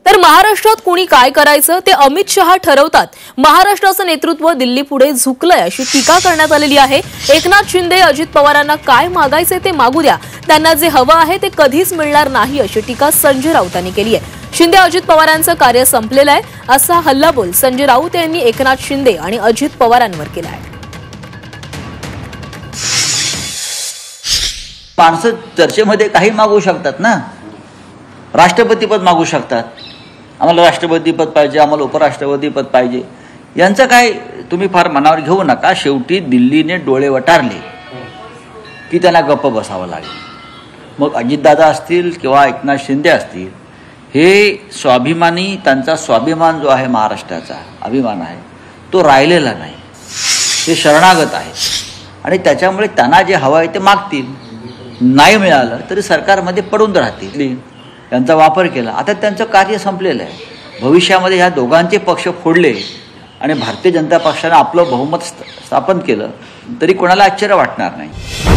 तर महाराष्ट्रात कोणी काय करायचं ते अमित शहा ठरवतात. महाराष्ट्राचं नेतृत्व दिल्ली पुढे झुकलंय अशी टीका करण्यात आलेली आहे. एकनाथ शिंदे अजित पवारांना काय मागायचे ते मागू द्या, त्यांना जे हवं आहे ते कधीच मिळणार नाही अशी टीका संजय राऊतांनी केली आहे. शिंदे अजित पवारांचं कार्य संपलेलं आहे असा हल्लाबोल संजय राऊत यांनी एकनाथ शिंदे आणि अजित पवारांवर केला आहे. माणसं चर्चेमध्ये काही मागू शकतात ना, राष्ट्रपतीपद मागू शकतात, आम्हाला राष्ट्रपतीपद पाहिजे, आम्हाला उपराष्ट्रपतीपद पाहिजे, यांचं काय तुम्ही फार मनावर घेऊ नका. शेवटी दिल्लीने डोळे वटारले की त्यांना गप्प बसावं लागेल. मग अजितदादा असतील किंवा एकनाथ शिंदे असतील, हे स्वाभिमानी, त्यांचा स्वाभिमान जो आहे, महाराष्ट्राचा अभिमान आहे, तो राहिलेला नाही. ते शरणागत आहे आणि त्याच्यामुळे त्यांना जे हवं आहे ते मागतील. नाही मिळालं तरी सरकारमध्ये पडून राहतील. त्यांचा वापर केला, आता त्यांचं कार्य संपलेलं आहे. भविष्यामध्ये ह्या दोघांचे पक्ष फोडले आणि भारतीय जनता पक्षाने आपलं बहुमत स्थापन केलं तरी कोणाला आश्चर्य वाटणार नाही.